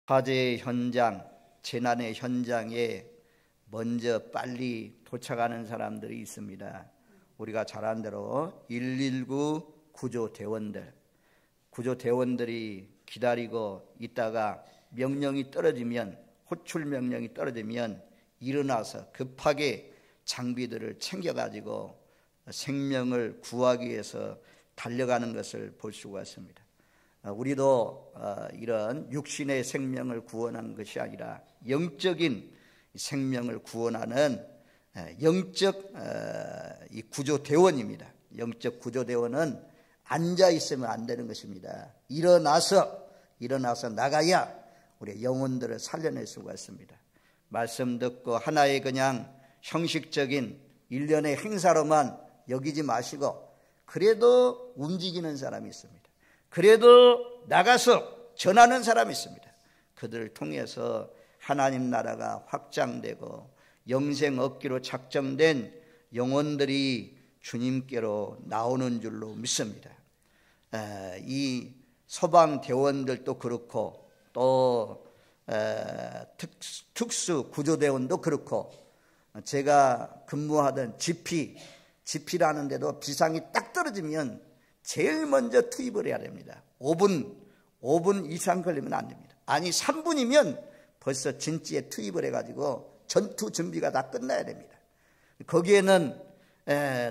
화재의 현장, 재난의 현장에 먼저 빨리 도착하는 사람들이 있습니다. 우리가 잘 아는 대로 119 구조대원들이 기다리고 있다가 명령이 떨어지면, 호출 명령이 떨어지면 일어나서 급하게 장비들을 챙겨가지고 생명을 구하기 위해서 달려가는 것을 볼 수가 있습니다. 우리도 이런 육신의 생명을 구원하는 것이 아니라 영적인 생명을 구원하는 영적 이 구조대원입니다. 영적 구조대원은 앉아 있으면 안 되는 것입니다. 일어나서 나가야 우리의 영혼들을 살려낼 수가 있습니다. 말씀 듣고 하나의 그냥 형식적인 일련의 행사로만 여기지 마시고 그래도 움직이는 사람이 있습니다. 그래도 나가서 전하는 사람이 있습니다. 그들을 통해서 하나님 나라가 확장되고 영생 얻기로 작정된 영혼들이 주님께로 나오는 줄로 믿습니다. 이 서방 대원들도 그렇고 또 특수 구조대원도 그렇고 제가 근무하던 지피라는 데도 비상이 딱 떨어지면 제일 먼저 투입을 해야 됩니다. 5분 이상 걸리면 안 됩니다. 아니 3분이면 벌써 진지에 투입을 해가지고 전투 준비가 다 끝나야 됩니다. 거기에는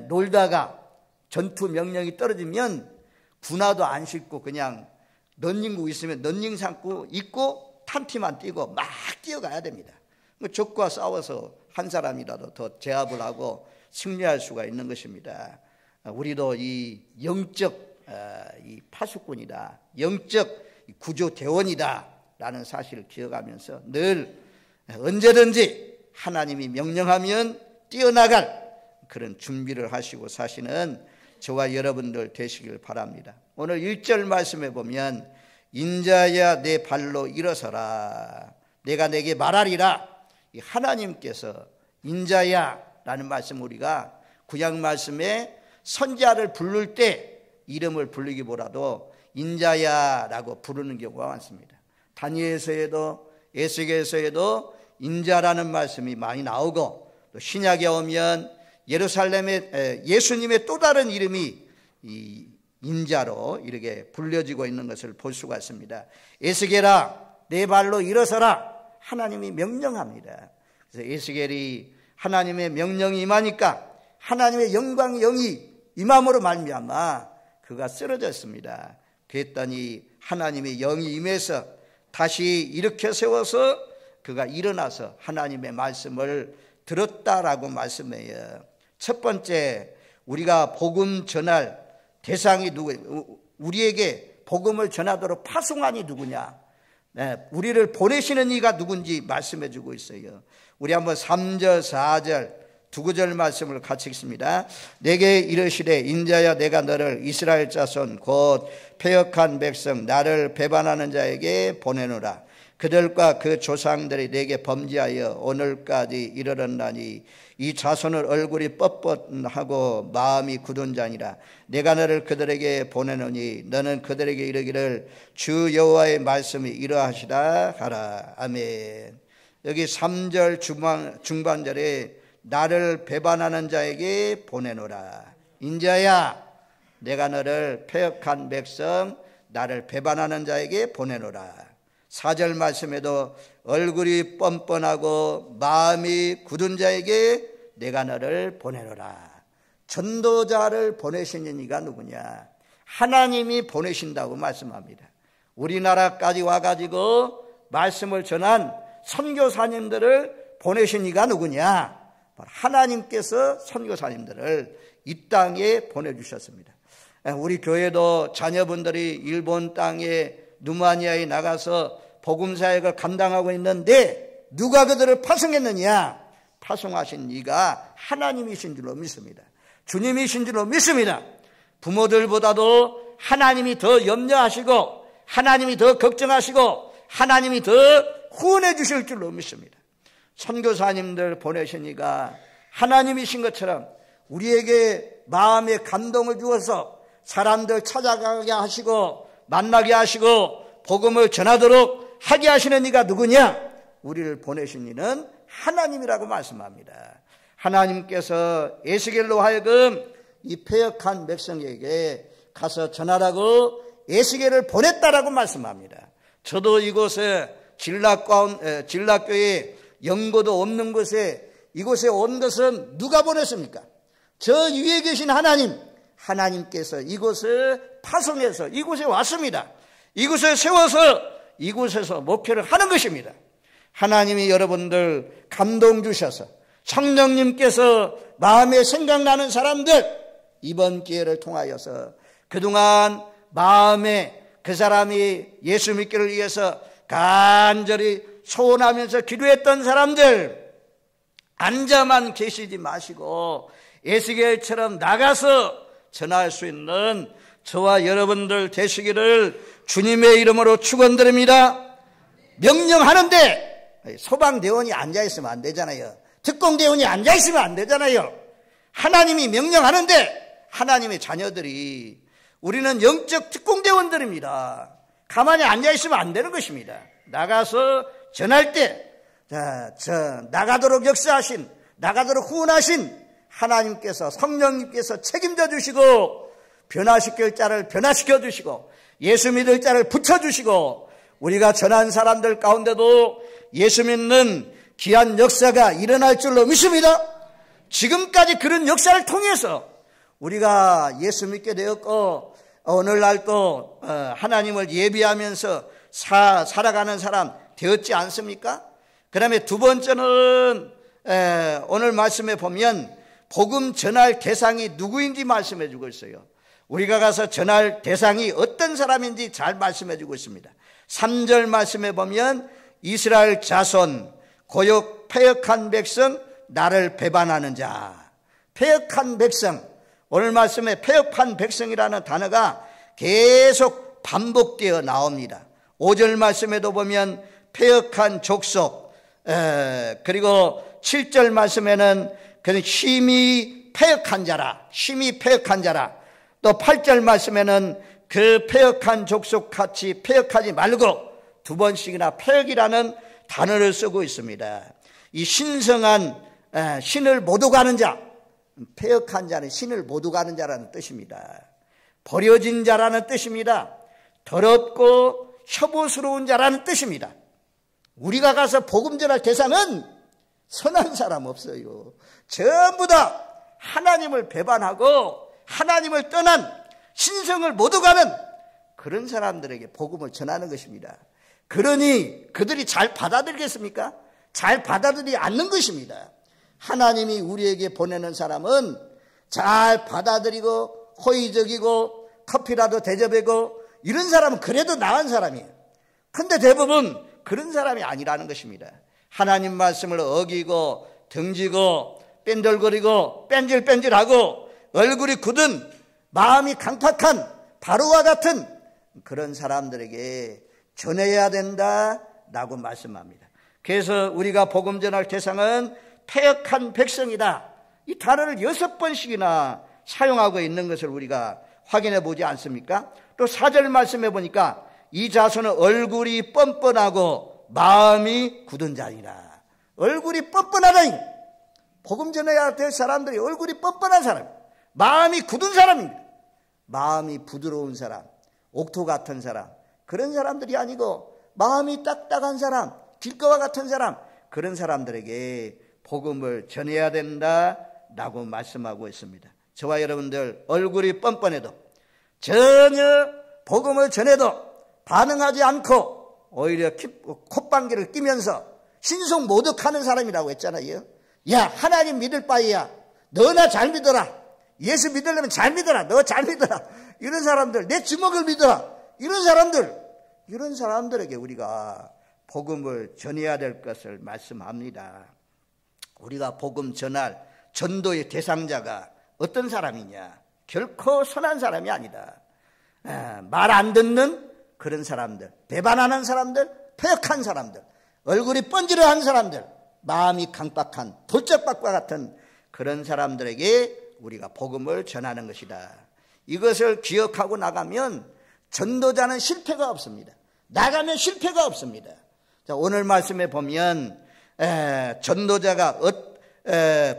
놀다가 전투 명령이 떨어지면 군화도 안 신고 그냥 런닝구 있으면 런닝 삼고 입고 탄티만 띄고 막 뛰어가야 됩니다. 적과 싸워서 한 사람이라도 더 제압을 하고 승리할 수가 있는 것입니다. 우리도 이 영적 이 파수꾼이다, 영적 구조대원이다 라는 사실을 기억하면서 늘 언제든지 하나님이 명령하면 뛰어나갈 그런 준비를 하시고 사시는 저와 여러분들 되시길 바랍니다. 오늘 1절 말씀에 보면 인자야 내 발로 일어서라 내가 내게 말하리라. 하나님께서 인자야 라는 말씀, 우리가 구약 말씀에 선지자를 부를 때 이름을 부르기보다도 인자야 라고 부르는 경우가 많습니다. 다니엘서에도 에스겔서에도 인자라는 말씀이 많이 나오고 또 신약에 오면 예루살렘에 예수님의 또 다른 이름이 이 인자로 이렇게 불려지고 있는 것을 볼 수가 있습니다. 에스겔아 내 발로 일어서라 하나님이 명령합니다. 그래서 에스겔이 하나님의 명령이 임하니까 하나님의 영광의 영이 임함으로 말미암아 그가 쓰러졌습니다. 그랬더니 하나님의 영이 임해서 다시 일으켜 세워서 그가 일어나서 하나님의 말씀을 들었다라고 말씀해요. 첫 번째, 우리가 복음 전할 대상이 누구예요? 우리에게 복음을 전하도록 파송한이 누구냐? 우리를 보내시는 이가 누군지 말씀해 주고 있어요. 우리 한번 3절 4절 두 구절 말씀을 같이 읽습니다. 내게 이르시되 인자야 내가 너를 이스라엘 자손 곧 패역한 백성 나를 배반하는 자에게 보내노라. 그들과 그 조상들이 내게 범죄하여 오늘까지 이르렀나니 이 자손을 얼굴이 뻣뻣하고 마음이 굳은 자니라. 내가 너를 그들에게 보내노니 너는 그들에게 이르기를 주 여호와의 말씀이 이러하시다 하라. 아멘. 여기 3절 중반절에 나를 배반하는 자에게 보내노라. 인자야 내가 너를 패역한 백성 나를 배반하는 자에게 보내노라. 4절 말씀에도 얼굴이 뻔뻔하고 마음이 굳은 자에게 내가 너를 보내노라. 전도자를 보내시는 이가 누구냐? 하나님이 보내신다고 말씀합니다. 우리나라까지 와가지고 말씀을 전한 선교사님들을 보내신 이가 누구냐? 하나님께서 선교사님들을 이 땅에 보내주셨습니다. 우리 교회도 자녀분들이 일본 땅에 누마니아에 나가서 복음사역을 감당하고 있는데 누가 그들을 파송했느냐? 파송하신 이가 하나님이신 줄로 믿습니다. 주님이신 줄로 믿습니다. 부모들보다도 하나님이 더 염려하시고 하나님이 더 걱정하시고 하나님이 더 후원해 주실 줄로 믿습니다. 선교사님들 보내신 이가 하나님이신 것처럼 우리에게 마음의 감동을 주어서 사람들 찾아가게 하시고 만나게 하시고 복음을 전하도록 하게 하시는 이가 누구냐? 우리를 보내신 이는 하나님이라고 말씀합니다. 하나님께서 에스겔로 하여금 이 패역한 백성에게 가서 전하라고 에스겔을 보냈다라고 말씀합니다. 저도 이곳에 진락교회 연고도 없는 곳에 이곳에 온 것은 누가 보냈습니까? 저 위에 계신 하나님께서 이곳을 파송해서 이곳에 왔습니다. 이곳에 세워서 이곳에서 목회를 하는 것입니다. 하나님이 여러분들 감동 주셔서 성령님께서 마음에 생각나는 사람들, 이번 기회를 통하여서 그동안 마음에 그 사람이 예수 믿기를 위해서 간절히 소원하면서 기도했던 사람들, 앉아만 계시지 마시고 에스겔처럼 나가서 전할 수 있는 저와 여러분들 되시기를 주님의 이름으로 축원드립니다. 명령하는데 소방대원이 앉아있으면 안 되잖아요. 특공대원이 앉아있으면 안 되잖아요. 하나님이 명령하는데 하나님의 자녀들이, 우리는 영적 특공대원들입니다. 가만히 앉아있으면 안 되는 것입니다. 나가서 전할 때 나가도록 역사하신, 나가도록 후원하신 하나님께서, 성령님께서 책임져 주시고 변화시킬 자를 변화시켜 주시고 예수 믿을 자를 붙여주시고, 우리가 전한 사람들 가운데도 예수 믿는 귀한 역사가 일어날 줄로 믿습니다. 지금까지 그런 역사를 통해서 우리가 예수 믿게 되었고 오늘날도 하나님을 예비하면서 살아가는 사람 되었지 않습니까? 그 다음에 두 번째는 오늘 말씀에 보면 복음 전할 대상이 누구인지 말씀해 주고 있어요. 우리가 가서 전할 대상이 어떤 사람인지 잘 말씀해 주고 있습니다. 3절 말씀에 보면 이스라엘 자손, 고역 패역한 백성, 나를 배반하는 자. 패역한 백성, 오늘 말씀에 패역한 백성이라는 단어가 계속 반복되어 나옵니다. 5절 말씀에도 보면 패역한 족속, 그리고 7절 말씀에는 그는 심히 패역한 자라, 심히 패역한 자라. 또 8절 말씀에는 그 패역한 족속같이 패역하지 말고 두 번씩이나 패역이라는 단어를 쓰고 있습니다. 이 신성한 신을 못 오가는 자, 패역한 자는 신을 못 오가는 자라는 뜻입니다. 버려진 자라는 뜻입니다. 더럽고 혐오스러운 자라는 뜻입니다. 우리가 가서 복음 전할 대상은 선한 사람 없어요. 전부 다 하나님을 배반하고 하나님을 떠난 신성을 못 오가는 그런 사람들에게 복음을 전하는 것입니다. 그러니 그들이 잘 받아들이겠습니까? 잘 받아들이지 않는 것입니다. 하나님이 우리에게 보내는 사람은 잘 받아들이고 호의적이고 커피라도 대접하고 이런 사람은 그래도 나은 사람이에요. 근데 대부분 그런 사람이 아니라는 것입니다. 하나님 말씀을 어기고 등지고 뺀들거리고 뺀질뺀질하고 얼굴이 굳은 마음이 강팍한 바로와 같은 그런 사람들에게 전해야 된다라고 말씀합니다. 그래서 우리가 복음 전할 대상은 패역한 백성이다. 이 단어를 6번씩이나 사용하고 있는 것을 우리가 확인해 보지 않습니까? 또 4절 말씀해 보니까 이 자손은 얼굴이 뻔뻔하고 마음이 굳은 자니라. 얼굴이 뻔뻔하다니. 복음 전해야 될 사람들이 얼굴이 뻔뻔한 사람, 마음이 굳은 사람입니다. 마음이 부드러운 사람, 옥토 같은 사람, 그런 사람들이 아니고 마음이 딱딱한 사람, 길가와 같은 사람, 그런 사람들에게 복음을 전해야 된다라고 말씀하고 있습니다. 저와 여러분들 얼굴이 뻔뻔해도 전혀 복음을 전해도 반응하지 않고 오히려 콧방귀를 끼면서 신성 모독하는 사람이라고 했잖아요. 야, 하나님 믿을 바에야 너나 잘 믿어라. 예수 믿으려면 잘 믿어라. 너 잘 믿어라. 이런 사람들, 내 주먹을 믿어라. 이런 사람들에게 우리가 복음을 전해야 될 것을 말씀합니다. 우리가 복음 전할 전도의 대상자가 어떤 사람이냐? 결코 선한 사람이 아니다. 말 안 듣는 그런 사람들, 배반하는 사람들, 패역한 사람들, 얼굴이 번지르한 사람들, 마음이 강박한 돌짝박과 같은 그런 사람들에게 우리가 복음을 전하는 것이다. 이것을 기억하고 나가면 전도자는 실패가 없습니다. 나가면 실패가 없습니다. 자, 오늘 말씀에 보면 전도자가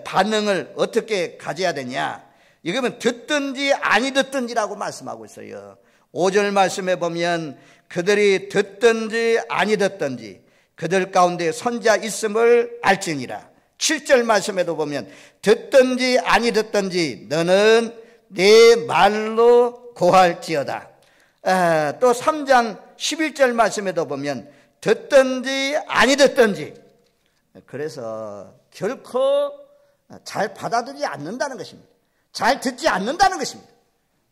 반응을 어떻게 가져야 되냐, 이거는 듣든지 아니 듣든지라고 말씀하고 있어요. 5절 말씀에 보면 그들이 듣든지 아니 듣든지 그들 가운데 선자 있음을 알지니라. 7절 말씀에도 보면 듣든지 아니 듣든지 너는 내 말로 고할지어다. 또 3장 11절 말씀에도 보면 듣든지 아니 듣든지, 그래서 결코 잘 받아들이지 않는다는 것입니다. 잘 듣지 않는다는 것입니다.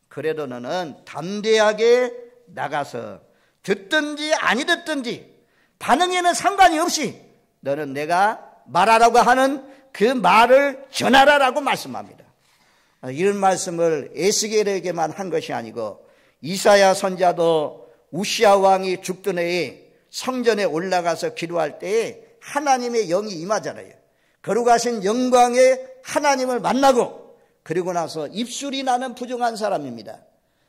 그래도 너는 담대하게 나가서 듣든지 아니 듣든지 반응에는 상관이 없이 너는 내가 말하라고 하는 그 말을 전하라라고 말씀합니다. 이런 말씀을 에스겔에게만 한 것이 아니고 이사야 선지자도 우시아 왕이 죽던 해에 성전에 올라가서 기도할 때에 하나님의 영이 임하잖아요. 거룩하신 영광의 하나님을 만나고 그리고 나서 입술이 나는 부정한 사람입니다.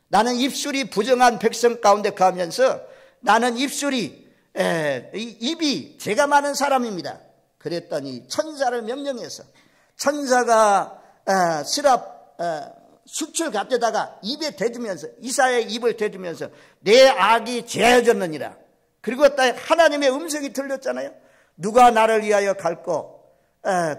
나는 입술이 부정한 백성 가운데 가면서 나는 입술이 입이 죄가 많은 사람입니다. 그랬더니 천사를 명령해서 천사가 수출 갖다가 입에 대주면서 이사야의 입을 대주면서 내 악이 제하여졌느니라. 그리고 하나님의 음성이 들렸잖아요. 누가 나를 위하여 갈고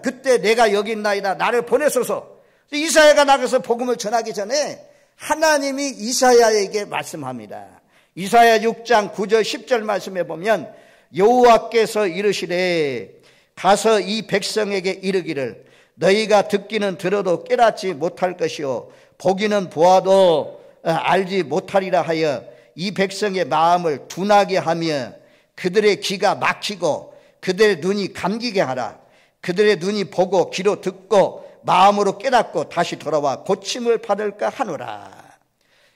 그때 내가 여기 있나이다. 나를 보내소서. 이사야가 나가서 복음을 전하기 전에 하나님이 이사야에게 말씀합니다. 이사야 6장 9절 10절 말씀에 보면 여호와께서 이르시되 가서 이 백성에게 이르기를 너희가 듣기는 들어도 깨닫지 못할 것이요 보기는 보아도 알지 못하리라 하여 이 백성의 마음을 둔하게 하며 그들의 귀가 막히고 그들의 눈이 감기게 하라. 그들의 눈이 보고 귀로 듣고 마음으로 깨닫고 다시 돌아와 고침을 받을까 하노라.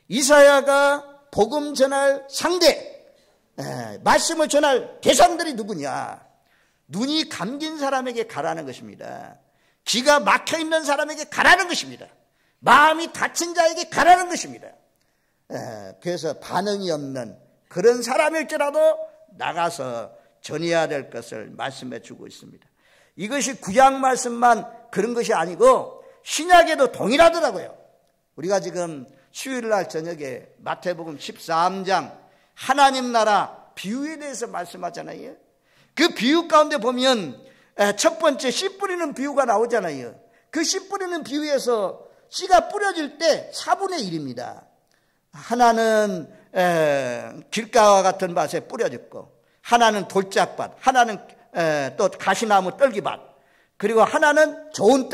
이사야가 복음 전할 상대, 말씀을 전할 대상들이 누구냐? 눈이 감긴 사람에게 가라는 것입니다. 귀가 막혀있는 사람에게 가라는 것입니다. 마음이 다친 자에게 가라는 것입니다. 그래서 반응이 없는 그런 사람일지라도 나가서 전해야 될 것을 말씀해 주고 있습니다. 이것이 구약 말씀만 그런 것이 아니고 신약에도 동일하더라고요. 우리가 지금 수요일날 저녁에 마태복음 13장 하나님 나라 비유에 대해서 말씀하잖아요. 그 비유 가운데 보면 첫 번째 씨 뿌리는 비유가 나오잖아요. 그 씨 뿌리는 비유에서 씨가 뿌려질 때 4분의 1입니다. 하나는 길가와 같은 밭에 뿌려졌고 하나는 돌짝밭, 하나는 또 가시나무 떨기밭, 그리고 하나는 좋은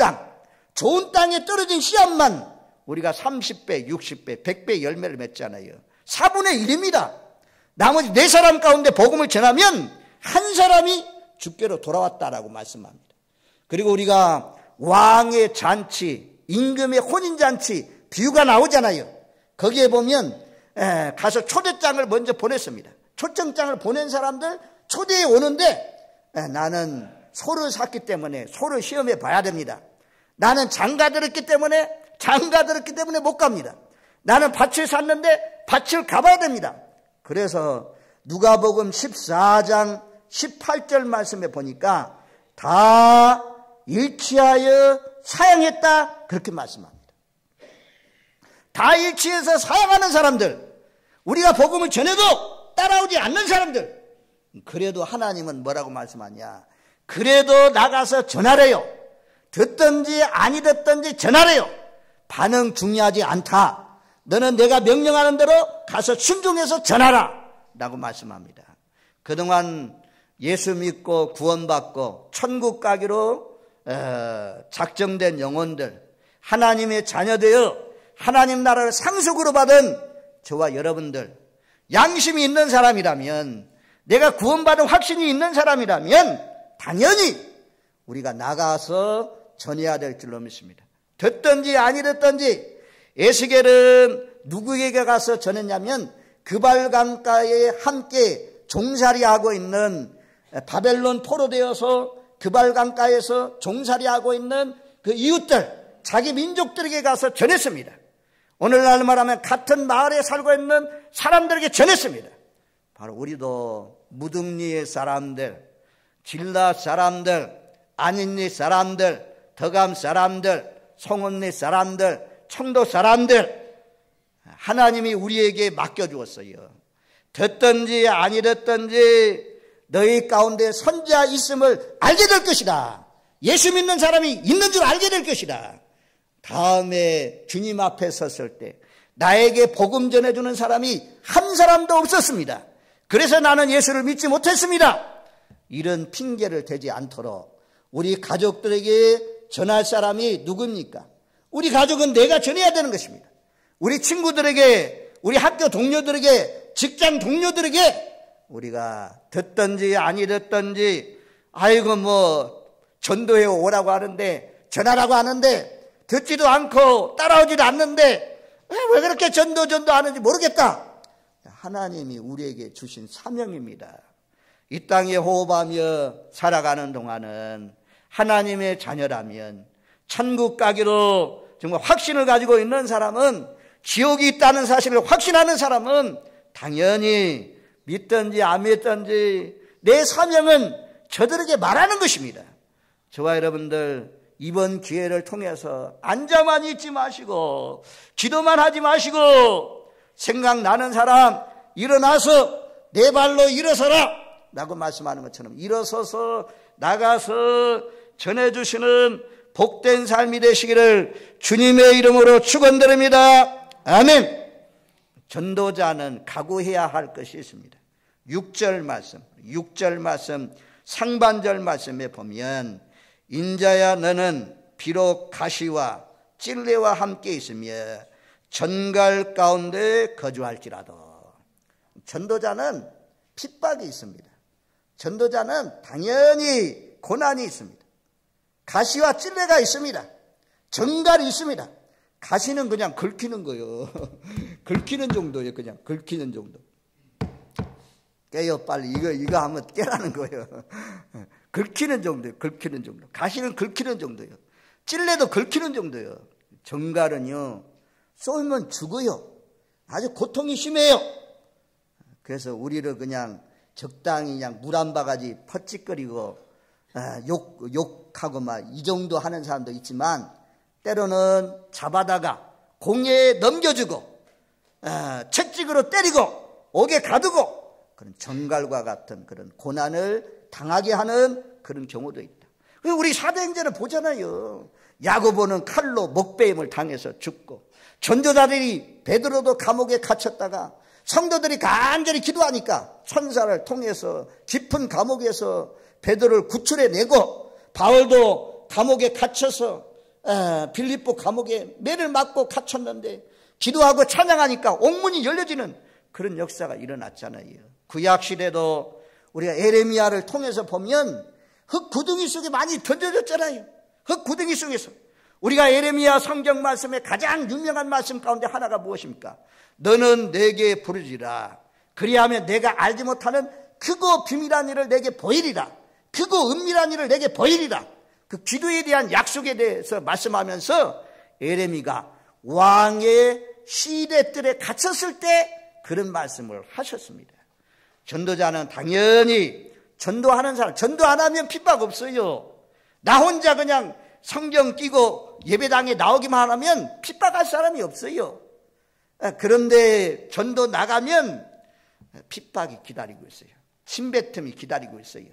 땅에 떨어진 씨앗만 우리가 30배, 60배, 100배 열매를 맺잖아요. 4분의 1입니다. 나머지 4사람 가운데 복음을 전하면 한 사람이 주께로 돌아왔다라고 말씀합니다. 그리고 우리가 왕의 잔치, 임금의 혼인잔치 비유가 나오잖아요. 거기에 보면 가서 초대장을 먼저 보냈습니다. 초청장을 보낸 사람들 초대에 오는데 나는 소를 샀기 때문에 소를 시험해 봐야 됩니다. 나는 장가 들었기 때문에 못 갑니다. 나는 밭을 샀는데 밭을 가봐야 됩니다. 그래서 누가복음 14장 18절 말씀에 보니까 다 일치하여 사양했다 그렇게 말씀합니다. 다 일치해서 사양하는 사람들, 우리가 복음을 전해도 따라오지 않는 사람들, 그래도 하나님은 뭐라고 말씀하냐? 그래도 나가서 전하래요. 듣든지 아니 듣든지 전하래요. 반응 중요하지 않다. 너는 내가 명령하는 대로 가서 순종해서 전하라 라고 말씀합니다. 그동안 예수 믿고 구원받고 천국 가기로 작정된 영혼들, 하나님의 자녀되어 하나님 나라를 상속으로 받은 저와 여러분들, 양심이 있는 사람이라면, 내가 구원받은 확신이 있는 사람이라면 당연히 우리가 나가서 전해야 될 줄로 믿습니다. 듣든지 아니 듣든지. 에스겔은 누구에게 가서 전했냐면 그발 강가에 함께 종살이하고 있는, 바벨론 포로되어서 그발 강가에서 종살이하고 있는 그 이웃들, 자기 민족들에게 가서 전했습니다. 오늘날 말하면 같은 마을에 살고 있는 사람들에게 전했습니다. 바로 우리도 무등리의 사람들, 진라 사람들, 안인리 사람들, 덕암 사람들, 송원리 사람들, 청도 사람들, 하나님이 우리에게 맡겨주었어요. 듣든지 아니 듣든지 너희 가운데 선지자 있음을 알게 될 것이다. 예수 믿는 사람이 있는 줄 알게 될 것이다. 다음에 주님 앞에 섰을 때 나에게 복음 전해주는 사람이 한 사람도 없었습니다. 그래서 나는 예수를 믿지 못했습니다. 이런 핑계를 대지 않도록 우리 가족들에게 전할 사람이 누굽니까? 우리 가족은 내가 전해야 되는 것입니다. 우리 친구들에게, 우리 학교 동료들에게, 직장 동료들에게 우리가 듣든지 아니 듣든지 아이고 뭐 전도해 오라고 하는데, 전하라고 하는데 듣지도 않고 따라오지도 않는데 왜 그렇게 전도하는지 모르겠다. 하나님이 우리에게 주신 사명입니다. 이 땅에 호흡하며 살아가는 동안은 하나님의 자녀라면 천국 가기로 정말 확신을 가지고 있는 사람은, 지옥이 있다는 사실을 확신하는 사람은 당연히 믿든지 안 믿든지 내 사명은 저들에게 말하는 것입니다. 저와 여러분들 이번 기회를 통해서 앉아만 있지 마시고 기도만 하지 마시고 생각나는 사람 일어나서 내 발로 일어서라 라고 말씀하는 것처럼 일어서서 나가서 전해주시는 복된 삶이 되시기를 주님의 이름으로 축원드립니다. 아멘. 전도자는 각오해야 할 것이 있습니다. 6절 말씀 상반절 말씀에 보면 인자야 너는 비록 가시와 찔레와 함께 있으며 전갈 가운데 거주할지라도. 전도자는 핍박이 있습니다. 전도자는 당연히 고난이 있습니다. 가시와 찔레가 있습니다. 전갈이 있습니다. 가시는 그냥 긁히는 거예요. 긁히는 정도예요. 그냥 긁히는 정도. 깨요 빨리 이거 하면 깨라는 거예요. 긁히는 정도예요. 긁히는 정도. 가시는 긁히는 정도예요. 찔레도 긁히는 정도예요. 전갈은요 쏘면 죽어요. 아주 고통이 심해요. 그래서 우리를 그냥 적당히 그냥 물 한 바가지 퍼찍거리고 욕하고 막 이 정도 하는 사람도 있지만 때로는 잡아다가 공에 넘겨주고 채찍으로 때리고 옥에 가두고 그런 전갈과 같은 그런 고난을 당하게 하는 그런 경우도 있다. 우리 사도행전을 보잖아요. 야고보는 칼로 목베임을 당해서 죽고 전도자들이 베드로도 감옥에 갇혔다가 성도들이 간절히 기도하니까 천사를 통해서 깊은 감옥에서 베드로를 구출해내고 바울도 감옥에 갇혀서 빌립보 감옥에 매를 맞고 갇혔는데 기도하고 찬양하니까 옥문이 열려지는 그런 역사가 일어났잖아요. 구약시대도 우리가 에레미야를 통해서 보면 흙구덩이 속에 많이 던져졌잖아요. 흙구덩이 속에서 우리가 에레미야 성경 말씀의 가장 유명한 말씀 가운데 하나가 무엇입니까? 너는 내게 부르지라. 그리하면 내가 알지 못하는 크고 비밀한 일을 내게 보이리라. 크고 은밀한 일을 내게 보이리라. 그 기도에 대한 약속에 대해서 말씀하면서 에레미가 왕의 시대들에 갇혔을 때 그런 말씀을 하셨습니다. 전도자는 당연히 전도하는 사람, 전도 안 하면 핍박 없어요. 나 혼자 그냥 성경 끼고 예배당에 나오기만 하면 핍박할 사람이 없어요. 그런데 전도 나가면 핍박이 기다리고 있어요. 침뱉음이 기다리고 있어요.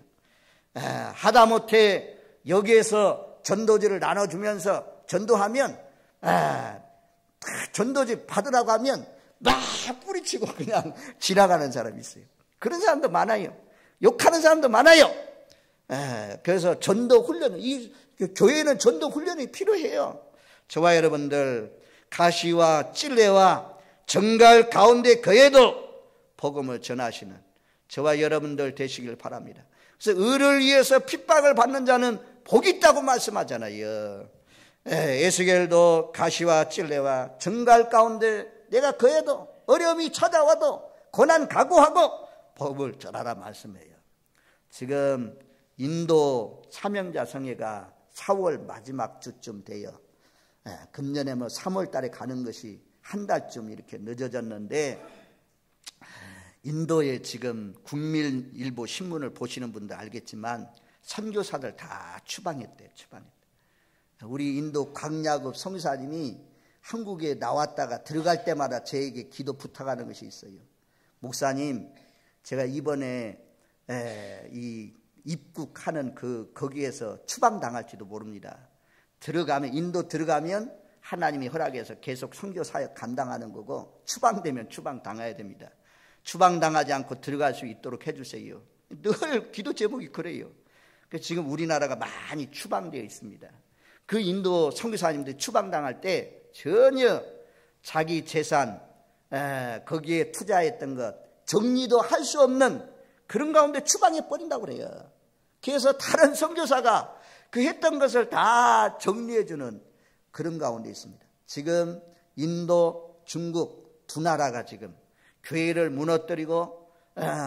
하다못해 여기에서 전도지를 나눠주면서 전도하면 전도지 받으라고 하면 막 뿌리치고 그냥 지나가는 사람이 있어요. 그런 사람도 많아요. 욕하는 사람도 많아요. 그래서 전도 훈련은 이 교회는 전도 훈련이 필요해요. 저와 여러분들 가시와 찔레와 전갈 가운데 거해도 복음을 전하시는 저와 여러분들 되시길 바랍니다. 그래서 의를 위해서 핍박을 받는 자는 복이 있다고 말씀하잖아요. 에스겔도 가시와 찔레와 전갈 가운데 내가 거해도 어려움이 찾아와도 고난 각오하고 복음을 전하라 말씀해요. 지금 인도 사명자 성회가 4월 마지막 주쯤 돼요. 금년에 3월 달에 가는 것이 한 달쯤 이렇게 늦어졌는데 인도에 지금 국민일보 신문을 보시는 분들 알겠지만 선교사들 다 추방했대요. 우리 인도 광야급 선교사님이 한국에 나왔다가 들어갈 때마다 저에게 기도 부탁하는 것이 있어요. 목사님, 제가 이번에 입국하는 거기에서 추방당할지도 모릅니다. 인도 들어가면 하나님이 허락해서 계속 선교 사역 감당하는 거고, 추방되면 추방당해야 됩니다. 추방당하지 않고 들어갈 수 있도록 해주세요. 늘 기도 제목이 그래요. 지금 우리나라가 많이 추방되어 있습니다. 그 인도 선교사님들이 추방당할 때 전혀 자기 재산 거기에 투자했던 것 정리도 할 수 없는 그런 가운데 추방해 버린다고 그래요. 그래서 다른 선교사가 그 했던 것을 다 정리해주는 그런 가운데 있습니다. 지금 인도, 중국 두 나라가 지금 교회를 무너뜨리고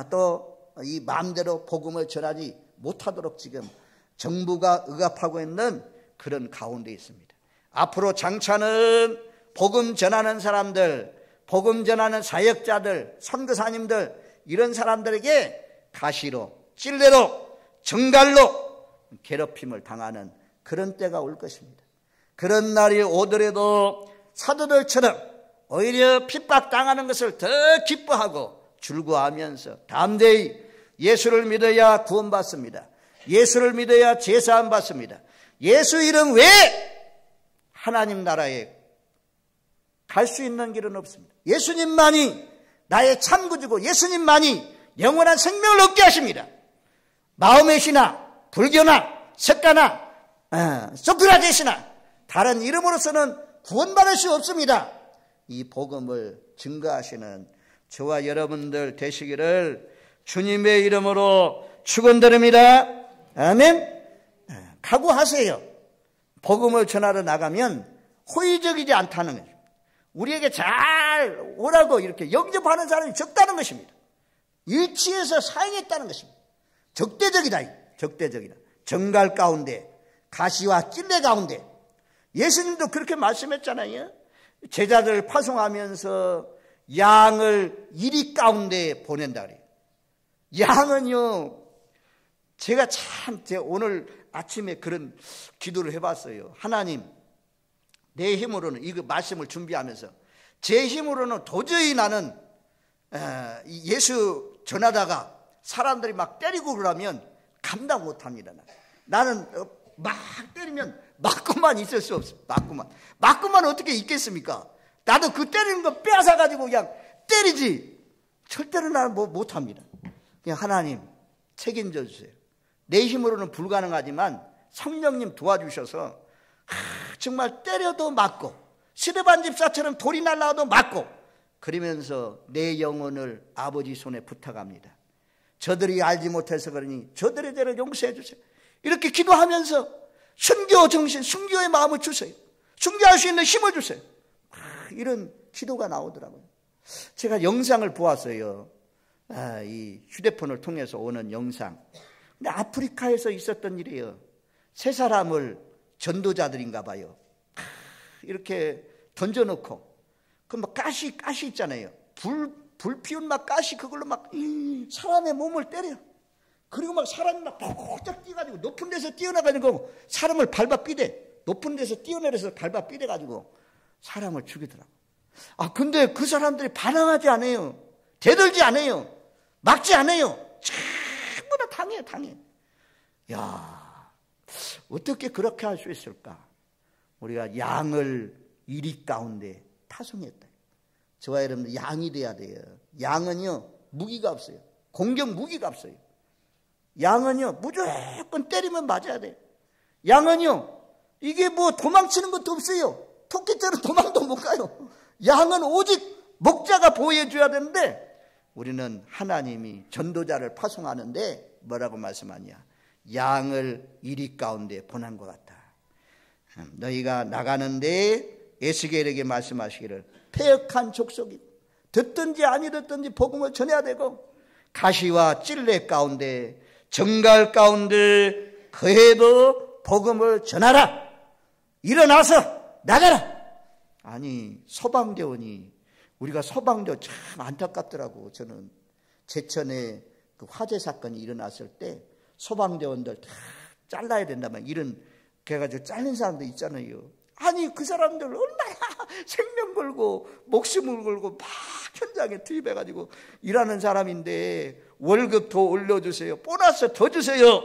또 이 마음대로 복음을 전하지 못하도록 지금 정부가 억압하고 있는 그런 가운데 있습니다. 앞으로 장차는 복음 전하는 사람들, 복음 전하는 사역자들, 선교사님들, 이런 사람들에게 가시로, 찔레로, 정갈로 괴롭힘을 당하는 그런 때가 올 것입니다. 그런 날이 오더라도 사도들처럼 오히려 핍박당하는 것을 더 기뻐하고 즐거워하면서 담대히 예수를 믿어야 구원받습니다. 예수를 믿어야 제사함 받습니다. 예수 이름 외에 하나님 나라에 갈 수 있는 길은 없습니다. 예수님만이 나의 참구주고 예수님만이 영원한 생명을 얻게 하십니다. 마음의 신화, 불교나 석가나 소크라테스나 다른 이름으로서는 구원받을 수 없습니다. 이 복음을 증거하시는 저와 여러분들 되시기를 주님의 이름으로 축원드립니다. 아멘. 각오하세요. 복음을 전하러 나가면 호의적이지 않다는 거죠. 우리에게 잘 오라고 이렇게 영접하는 사람이 적다는 것입니다. 일치해서 사용했다는 것입니다. 적대적이다. 정갈 가운데, 가시와 찔레 가운데. 예수님도 그렇게 말씀했잖아요. 제자들을 파송하면서 양을 이리 가운데 보낸다 그래요. 양은요, 제가 오늘 아침에 그런 기도를 해봤어요. 하나님, 내 힘으로는 이거 말씀을 준비하면서 제 힘으로는 도저히 나는 예수 전하다가 사람들이 막 때리고 그러면 감당 못합니다. 나는 막 때리면 맞고만 있을 수 없어요. 맞고만 어떻게 있겠습니까? 나도 그 때리는 거 빼앗아가지고 그냥 때리지. 절대로 나는 못합니다. 그냥 하나님 책임져 주세요. 내 힘으로는 불가능하지만 성령님 도와주셔서 정말 때려도 맞고 스데반 집사처럼 돌이 날라와도 맞고 그러면서 내 영혼을 아버지 손에 부탁합니다. 저들이 알지 못해서 그러니 저들의 죄를 용서해 주세요. 이렇게 기도하면서 순교 정신, 순교의 마음을 주세요. 순교할 수 있는 힘을 주세요. 이런 기도가 나오더라고요. 제가 영상을 보았어요. 이 휴대폰을 통해서 오는 영상. 근데 아프리카에서 있었던 일이에요. 세 사람을 전도자들인가 봐요. 이렇게 던져놓고 그 막 가시 있잖아요. 불 피운 막 가시 그걸로 막 사람의 몸을 때려. 그리고 막 사람이 막 퍽쩍 뛰어가지고 높은 데서 뛰어나가지고 사람을 밟아 삐대. 높은 데서 뛰어내려서 밟아 삐대가지고 사람을 죽이더라고. 근데 그 사람들이 반항하지 않아요. 대들지 않아요. 막지 않아요. 전부 다 당해. 야, 어떻게 그렇게 할 수 있을까? 우리가 양을 이리 가운데 파송했다. 저와 여러분들 양이 돼야 돼요. 양은요, 무기가 없어요. 공격 무기가 없어요. 양은요, 무조건 때리면 맞아야 돼요. 양은요, 이게 뭐 도망치는 것도 없어요. 토끼처럼 도망도 못 가요. 양은 오직 목자가 보호해줘야 되는데 우리는 하나님이 전도자를 파송하는데 뭐라고 말씀하냐? 양을 이리 가운데 보낸 것 같다. 너희가 나가는데 에스겔에게 말씀하시기를 패역한 족속이 듣든지 아니 듣든지 복음을 전해야 되고 가시와 찔레 가운데 정갈 가운데 그해도 복음을 전하라. 일어나서 나가라. 아니 서방대원이 우리가 서방대원 참 안타깝더라고. 저는 제천에 그 화재 사건이 일어났을 때 소방대원들 다 잘라야 된다면 이런 그래가지고 잘린 사람들 있잖아요. 아니 그 사람들 얼마나 생명 걸고 목숨을 걸고 막 현장에 투입해가지고 일하는 사람인데 월급 더 올려주세요, 보너스 더 주세요.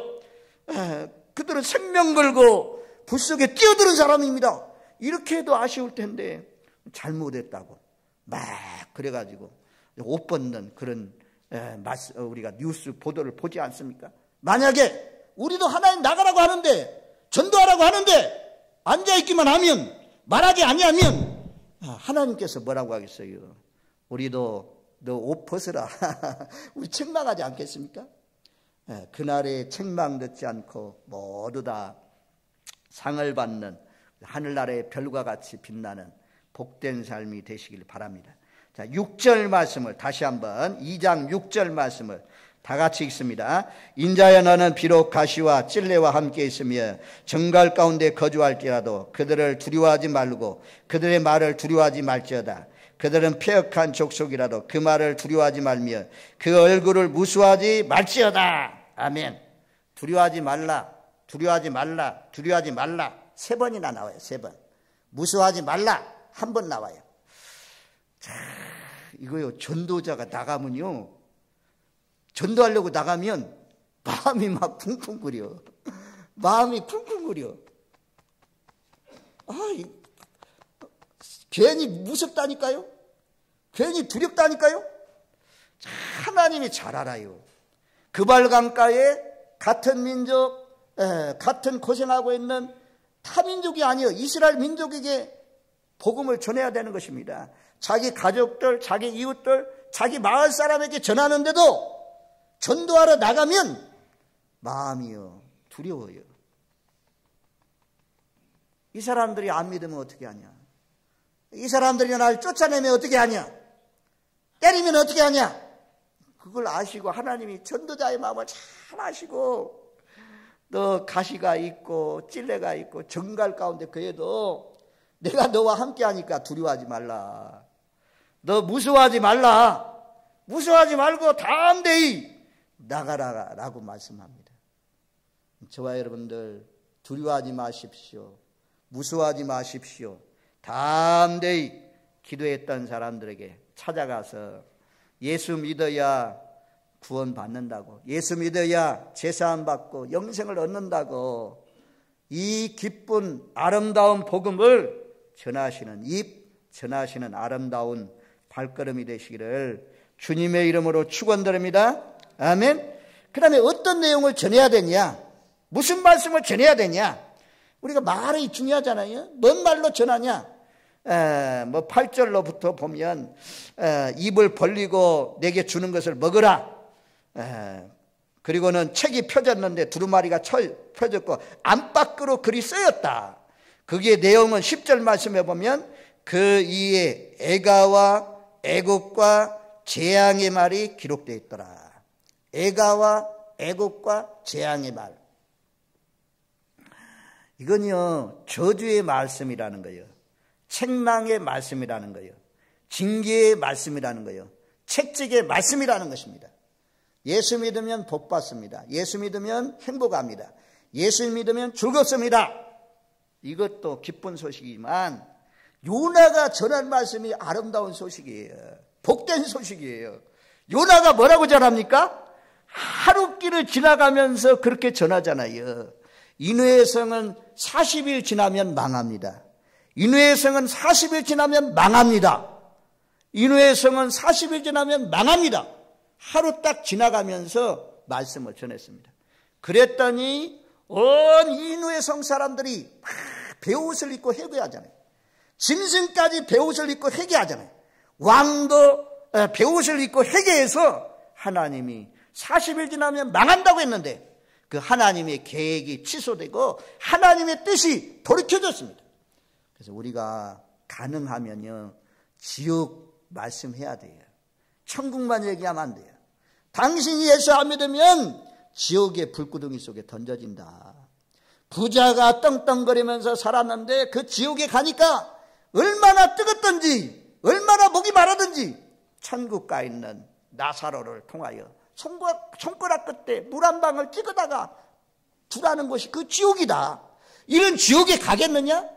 그들은 생명 걸고 불 속에 뛰어드는 사람입니다. 이렇게 해도 아쉬울 텐데 잘못했다고 막 그래가지고 옷 벗는 그런 우리가 뉴스 보도를 보지 않습니까? 만약에 우리도 하나님 나가라고 하는데 전도하라고 하는데 앉아있기만 하면 말하지 아니하면 하나님께서 뭐라고 하겠어요? 우리도 너 옷 벗어라. 우리 책망하지 않겠습니까? 그날에 책망 듣지 않고 모두 다 상을 받는 하늘나라의 별과 같이 빛나는 복된 삶이 되시길 바랍니다. 자, 6절 말씀을 다시 한번 2장 6절 말씀을 다 같이 읽습니다. 인자여 너는 비록 가시와 찔레와 함께 있으며 정갈 가운데 거주할지라도 그들을 두려워하지 말고 그들의 말을 두려워하지 말지어다. 그들은 폐역한 족속이라도 그 말을 두려워하지 말며 그 얼굴을 무수하지 말지어다. 아멘. 두려워하지 말라, 두려워하지 말라, 두려워하지 말라 3번이나 나와요. 3번. 무수하지 말라 1번 나와요. 자, 이거요, 전도자가 나가면요, 전도하려고 나가면 마음이 막 쿵쿵거려. 마음이 쿵쿵거려. 괜히 무섭다니까요? 괜히 두렵다니까요? 하나님이 잘 알아요. 그발강가에 같은 민족, 같은 고생하고 있는 타민족이 아니요, 이스라엘 민족에게 복음을 전해야 되는 것입니다. 자기 가족들, 자기 이웃들, 자기 마을 사람에게 전하는데도 전도하러 나가면 마음이요, 두려워요. 이 사람들이 안 믿으면 어떻게 하냐? 이 사람들이 날 쫓아내면 어떻게 하냐? 때리면 어떻게 하냐? 그걸 아시고 하나님이 전도자의 마음을 잘 아시고 너 가시가 있고 찔레가 있고 정갈 가운데 그에도 내가 너와 함께 하니까 두려워하지 말라. 너 무서워하지 말라. 무서워하지 말고 담대히 나가라라고 말씀합니다. 저와 여러분들 두려워하지 마십시오. 무서워하지 마십시오. 담대히 기도했던 사람들에게 찾아가서 예수 믿어야 구원받는다고, 예수 믿어야 제사함 받고 영생을 얻는다고 이 기쁜 아름다운 복음을 전하시는 입, 전하시는 아름다운 발걸음이 되시기를 주님의 이름으로 축원드립니다. 아멘. 그 다음에 어떤 내용을 전해야 되냐, 무슨 말씀을 전해야 되냐. 우리가 말이 중요하잖아요. 뭔 말로 전하냐. 8절로부터 보면 입을 벌리고 내게 주는 것을 먹으라. 그리고는 책이 펴졌는데 두루마리가 펴졌고 안팎으로 글이 쓰였다. 그게 내용은 10절 말씀해 보면 그 이에 애가와 애국과 재앙의 말이 기록되어 있더라. 애가와 애국과 재앙의 말. 이건요, 저주의 말씀이라는 거예요. 책망의 말씀이라는 거예요. 징계의 말씀이라는 거예요. 책직의 말씀이라는 것입니다. 예수 믿으면 복 받습니다. 예수 믿으면 행복합니다. 예수 믿으면 즐겁습니다. 이것도 기쁜 소식이지만 요나가 전한 말씀이 아름다운 소식이에요. 복된 소식이에요. 요나가 뭐라고 전합니까? 하룻길을 지나가면서 그렇게 전하잖아요. 이누의 성은 40일 지나면 망합니다. 이누의 성은 40일 지나면 망합니다. 이누의 성은 40일 지나면 망합니다. 하루 딱 지나가면서 말씀을 전했습니다. 그랬더니 온 이누의 성 사람들이 막 베옷을 입고 회개하잖아요. 짐승까지 베옷을 입고 회개하잖아요. 왕도 베옷을 입고 회개해서 하나님이 40일 지나면 망한다고 했는데 그 하나님의 계획이 취소되고 하나님의 뜻이 돌이켜졌습니다. 그래서 우리가 가능하면요, 지옥 말씀해야 돼요. 천국만 얘기하면 안 돼요. 당신이 예수 안 믿으면 지옥의 불구덩이 속에 던져진다. 부자가 떵떵거리면서 살았는데 그 지옥에 가니까 얼마나 뜨겁던지, 얼마나 목이 마르든지 천국 가 있는 나사로를 통하여 손가락 끝에 물 한 방울 찍어다가 두라는 것이 그 지옥이다. 이런 지옥에 가겠느냐?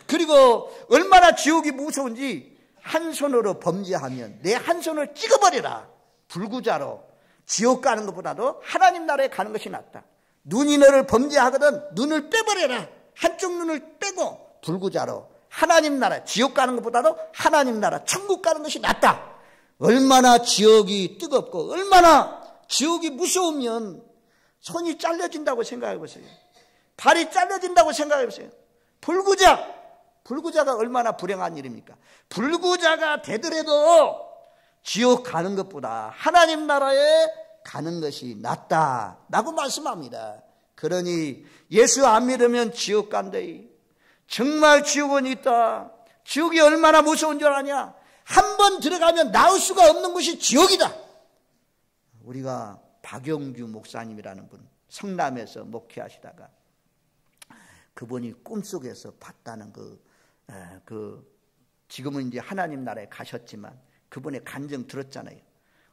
그리고 얼마나 지옥이 무서운지 한 손으로 범죄하면 내 한 손을 찍어버려라. 불구자로 지옥 가는 것보다도 하나님 나라에 가는 것이 낫다. 눈이 너를 범죄하거든 눈을 빼버려라. 한쪽 눈을 빼고 불구자로 하나님 나라, 지옥 가는 것보다도 하나님 나라, 천국 가는 것이 낫다. 얼마나 지옥이 뜨겁고 얼마나 지옥이 무서우면 손이 잘려진다고 생각해 보세요. 발이 잘려진다고 생각해 보세요. 불구자가 얼마나 불행한 일입니까? 불구자가 되더라도 지옥 가는 것보다 하나님 나라에 가는 것이 낫다라고 말씀합니다. 그러니 예수 안 믿으면 지옥 간대. 정말 지옥은 있다. 지옥이 얼마나 무서운 줄 아냐? 한 번 들어가면 나올 수가 없는 곳이 지옥이다. 우리가 박영규 목사님이라는 분, 성남에서 목회하시다가 그분이 꿈속에서 봤다는 지금은 이제 하나님 나라에 가셨지만 그분의 간증 들었잖아요.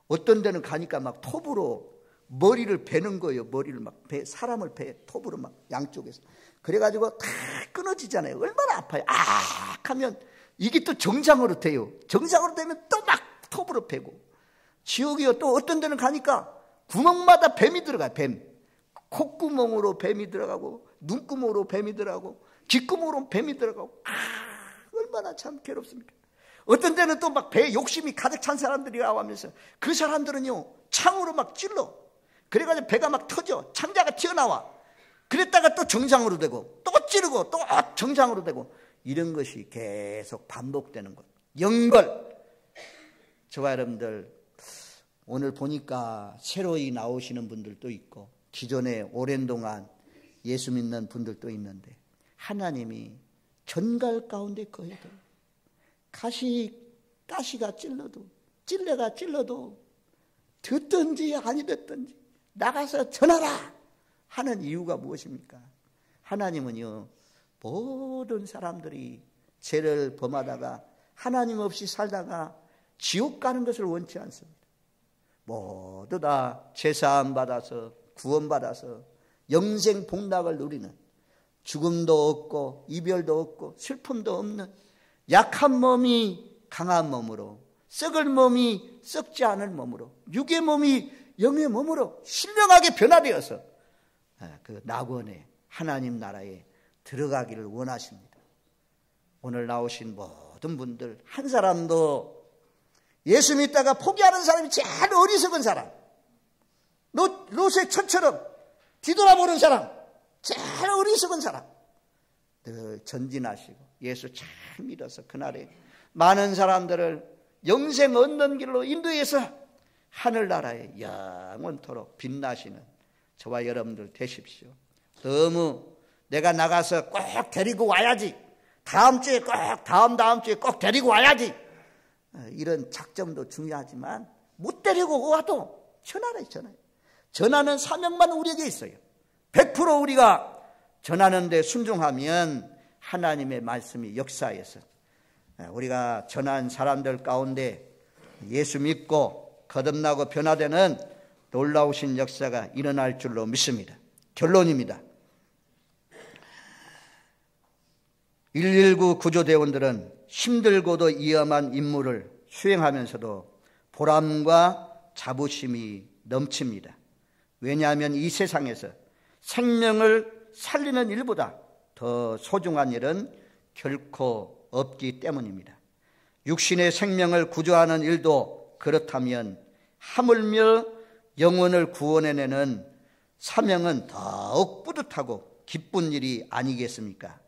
어떤 데는 가니까 막 톱으로 머리를 베는 거예요. 머리를 막 사람을 톱으로 막 양쪽에서. 그래가지고 다 끊어지잖아요. 얼마나 아파요. 하면 이게 또 정상으로 돼요. 정상으로 되면 또 막 톱으로 베고. 지옥이요. 또 어떤 데는 가니까 구멍마다 뱀이 들어가요. 뱀. 콧구멍으로 뱀이 들어가고 눈구멍으로 뱀이 들어가고 귓구멍으로 뱀이 들어가고. 얼마나 참 괴롭습니까? 어떤 데는 또 막 배 욕심이 가득 찬 사람들이 나오면서 그 사람들은요 창으로 막 찔러. 그래가지고 배가 막 터져. 창자가 튀어나와. 그랬다가 또 정상으로 되고 또 찌르고 또 정상으로 되고 이런 것이 계속 반복되는 것. 영벌. 저와 여러분들 오늘 보니까 새로이 나오시는 분들도 있고 기존에 오랜 동안 예수 믿는 분들도 있는데 하나님이 전갈 가운데 거해도 가시가 찔러도 찔레가 찔러도 듣든지 아니 듣든지 나가서 전하라 하는 이유가 무엇입니까? 하나님은요 모든 사람들이 죄를 범하다가 하나님 없이 살다가 지옥 가는 것을 원치 않습니다. 모두 다 죄사함 받아서 구원받아서 영생 복락을 누리는 죽음도 없고 이별도 없고 슬픔도 없는 약한 몸이 강한 몸으로 썩을 몸이 썩지 않을 몸으로 육의 몸이 영의 몸으로 신령하게 변화되어서 그 낙원에 하나님 나라에 들어가기를 원하십니다. 오늘 나오신 모든 분들 한 사람도 예수 믿다가 포기하는 사람이 제일 어리석은 사람, 롯의 처처럼 뒤돌아보는 사람, 제일 어리석은 사람 늘 전진하시고 예수 잘 믿어서 그날에 많은 사람들을 영생 얻는 길로 인도해서 하늘나라에 영원토록 빛나시는 저와 여러분들 되십시오. 너무 내가 나가서 꼭 데리고 와야지, 다음 주에 꼭 다음 주에 꼭 데리고 와야지, 이런 작정도 중요하지만 못 데리고 와도 전하래. 전하는 사명만 우리에게 있어요. 100% 우리가 전하는 데 순종하면 하나님의 말씀이 역사해서 우리가 전한 사람들 가운데 예수 믿고 거듭나고 변화되는 놀라우신 역사가 일어날 줄로 믿습니다. 결론입니다. 119 구조대원들은 힘들고도 위험한 임무를 수행하면서도 보람과 자부심이 넘칩니다. 왜냐하면 이 세상에서 생명을 살리는 일보다 더 소중한 일은 결코 없기 때문입니다. 육신의 생명을 구조하는 일도 그렇다면 하물며 영혼을 구원해내는 사명은 더욱 뿌듯하고 기쁜 일이 아니겠습니까?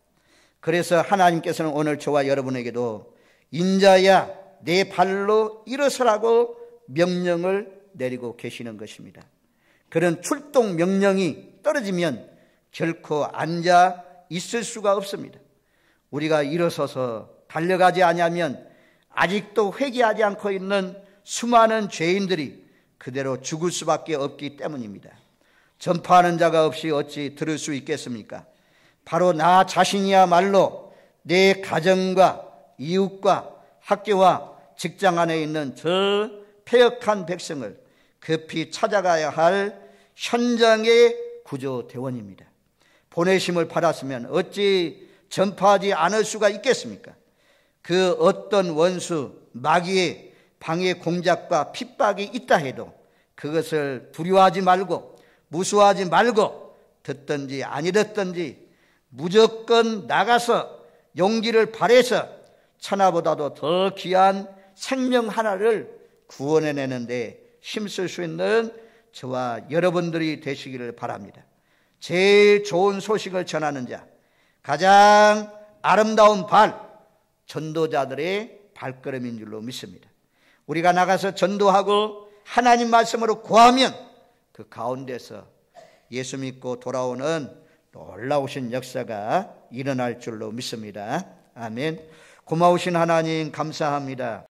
그래서 하나님께서는 오늘 저와 여러분에게도 인자야 내 발로 일어서라고 명령을 내리고 계시는 것입니다. 그런 출동 명령이 떨어지면 결코 앉아 있을 수가 없습니다. 우리가 일어서서 달려가지 않으면 아직도 회개하지 않고 있는 수많은 죄인들이 그대로 죽을 수밖에 없기 때문입니다. 전파하는 자가 없이 어찌 들을 수 있겠습니까? 바로 나 자신이야말로 내 가정과 이웃과 학교와 직장 안에 있는 저 폐역한 백성을 급히 찾아가야 할 현장의 구조대원입니다. 보내심을 받았으면 어찌 전파하지 않을 수가 있겠습니까? 그 어떤 원수, 마귀의 방해 공작과 핍박이 있다 해도 그것을 두려워하지 말고 무수하지 말고 듣든지 아니 듣든지 무조건 나가서 용기를 발해서 천하보다도 더 귀한 생명 하나를 구원해내는데 힘쓸 수 있는 저와 여러분들이 되시기를 바랍니다. 제일 좋은 소식을 전하는 자, 가장 아름다운 발, 전도자들의 발걸음인 줄로 믿습니다. 우리가 나가서 전도하고 하나님 말씀으로 구하면 그 가운데서 예수 믿고 돌아오는 놀라우신 역사가 일어날 줄로 믿습니다. 아멘. 고마우신 하나님 감사합니다.